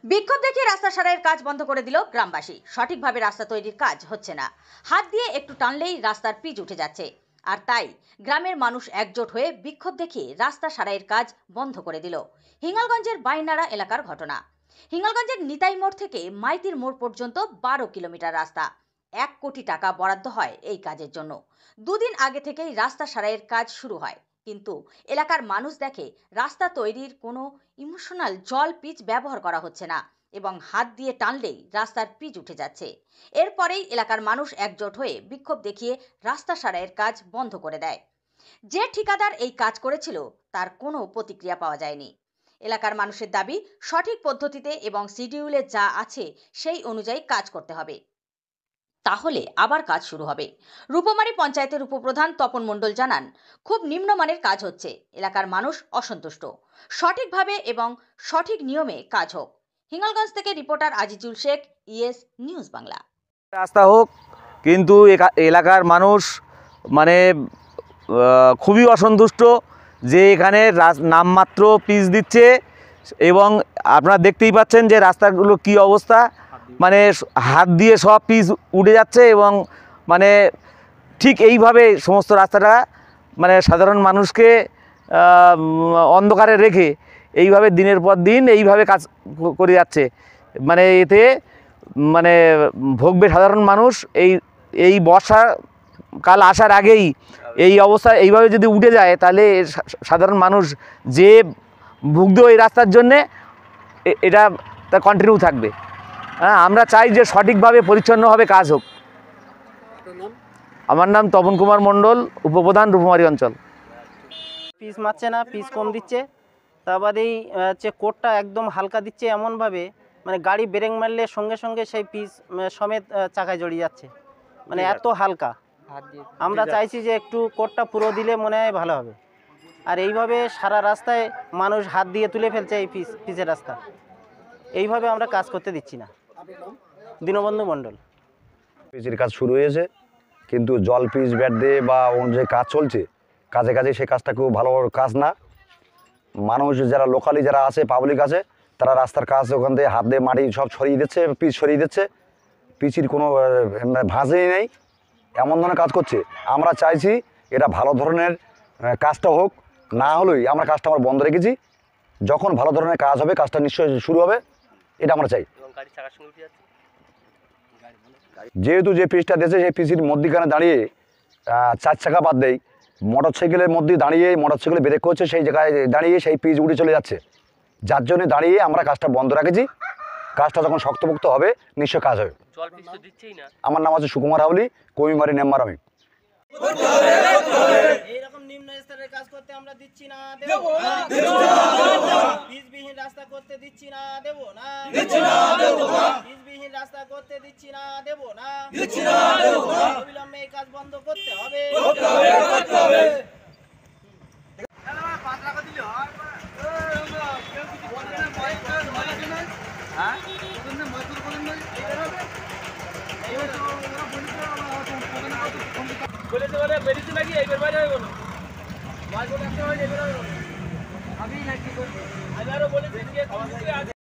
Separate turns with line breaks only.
বিক্ষোভ দেখিয়ে রাস্তা সারাইয়ের কাজ বন্ধ করে দিল গ্রামবাসী। সঠিকভাবে রাস্তা তৈরির কাজ হচ্ছে না, হাত দিয়ে একটু টানলেই রাস্তার পিচ উঠে যাচ্ছে। আর তাই গ্রামের মানুষ একজোট হয়ে বিক্ষোভ দেখিয়ে রাস্তা সারাইয়ের কাজ বন্ধ করে দিল। হিঙ্গলগঞ্জের বাইনাড়া এলাকার ঘটনা। হিঙ্গলগঞ্জের নিতাই মোড় থেকে মাইতির মোড় পর্যন্ত 12 কিলোমিটার রাস্তা। 1 কোটি টাকা বরাদ্দ হয় এই কাজের জন্য। দুদিন আগে থেকেই রাস্তা সারাইয়ের কাজ শুরু হয়, কিন্তু এলাকার মানুষ দেখে রাস্তা তৈরির কোনো ইমোশনাল জল পিচ ব্যবহার করা হচ্ছে না এবং হাত দিয়ে টানলেই রাস্তার পিচ উঠে যাচ্ছে। এরপরেই এলাকার মানুষ একজোট হয়ে বিক্ষোভ দেখিয়ে রাস্তা সারাইয়ের কাজ বন্ধ করে দেয়। যে ঠিকাদার এই কাজ করেছিল তার কোনো প্রতিক্রিয়া পাওয়া যায়নি। এলাকার মানুষের দাবি, সঠিক পদ্ধতিতে এবং শিডিউলে যা আছে সেই অনুযায়ী কাজ করতে হবে, তাহলে আবার কাজ শুরু হবে। রূপমারি পঞ্চায়েতের উপপ্রধান তপন মণ্ডল জানান, খুব নিম্নমানের কাজ হচ্ছে, এলাকার মানুষ অসন্তুষ্ট। সঠিকভাবে এবং সঠিক নিয়মে কাজ হোক। হিঙ্গলগঞ্জ থেকে reporter Azizul Sheikh, ES news Bangla.
রাস্তা হোক, কিন্তু এলাকার মানুষ মানে খুবই অসন্তুষ্ট যে এখানে নামমাত্র পিচ দিচ্ছে এবং আপনারা দেখতেই পাচ্ছেন যে রাস্তাগুলো কি অবস্থা, মানে হাত দিয়ে সব পিচ উঠে যাচ্ছে এবং মানে ঠিক এইভাবে সমস্ত রাস্তাটা মানে সাধারণ মানুষকে অন্ধকারে রেখে এইভাবে দিনের পর দিন এইভাবে কাজ করে যাচ্ছে। মানে এতে মানে ভোগবে সাধারণ মানুষ। এই বর্ষাকাল আসার আগেই এই অবস্থা এইভাবে যদি উঠে যায় তাহলে সাধারণ মানুষ যে ভুগবে ওই রাস্তার জন্যে এটা তা কন্টিনিউ থাকবে। হ্যাঁ, আমরা চাই যে সঠিকভাবে পরিচ্ছন্নভাবে কাজ হোক। আমার নাম তপন কুমার মণ্ডল, উপপ্রধান, রূপমারি অঞ্চল।
পিচ মারছে না, পিচ কম দিচ্ছে। তা বাদেই হচ্ছে কোটটা একদম হালকা দিচ্ছে, এমনভাবে মানে গাড়ি ব্রেক মারলে সঙ্গে সঙ্গে সেই পিচ সমেত চাকায় জড়িয়ে যাচ্ছে, মানে এত হালকা। আমরা চাইছি যে একটু কোটটা পুরো দিলে মনে হয় ভালো হবে। আর এইভাবে সারা রাস্তায় মানুষ হাত দিয়ে তুলে ফেলছে এই পিচের রাস্তা। এইভাবে আমরা কাজ করতে দিচ্ছি না। দীনবন্ধু মণ্ডল।
পিচের কাজ শুরু হয়েছে, কিন্তু জল পিচ ব্যাট দিয়ে বা যে কাজ চলছে কাজে সেই কাজটা খুব ভালো কাজ না। মানুষ যারা লোকালি যারা আছে, পাবলিক আছে, তারা রাস্তার কাজ ওখান থেকে হাত দিয়ে মাটি সব ছড়িয়ে দিচ্ছে, পিচ ছড়িয়ে দিচ্ছে। পিচির কোনো ভাঁজেই নেই, এমন ধরনের কাজ করছে। আমরা চাইছি এটা ভালো ধরনের কাজটা হোক, না হলেই আমরা কাজটা আমরা বন্ধ রেখেছি। যখন ভালো ধরনের কাজ হবে কাজটা নিশ্চয়ই শুরু হবে, এটা আমরা চাই। যেহেতু যে পিচটা দিয়েছে সেই পিচির মধ্যিখানে দাঁড়িয়ে 4 চাকা বাদ দেয়, মোটর সাইকেলের মধ্যে দাঁড়িয়ে মোটর সাইকেলে ব্রেক করছে, সেই জায়গায় দাঁড়িয়ে সেই পিচ উড়ে চলে যাচ্ছে। যার জন্য দাঁড়িয়ে আমরা কাজটা বন্ধ রেখেছি। কাজটা যখন শক্তপোক্ত হবে নিশ্চয় কাজ হবে। আমার নাম আছে সুকুমার হাউলি, কমিমারি নেম্বার আমি।
এইরকম নিম্ন স্তরের কাজ করতে আমরা দিচ্ছি না, দেব না। পিচবিহীন রাস্তা করতে দিচ্ছি না, দেব না। পিচবিহীন রাস্তা করতে দিচ্ছি না, দেব না। অবিলম্বে এই কাজ বন্ধ করতে হবে। বলে বেরিয়েছে নাকি এইবার বাইরে হয়ে গেল মাছ বলে একটা হয়ে যাবে। আমি নাকি আমি আরো বলেছি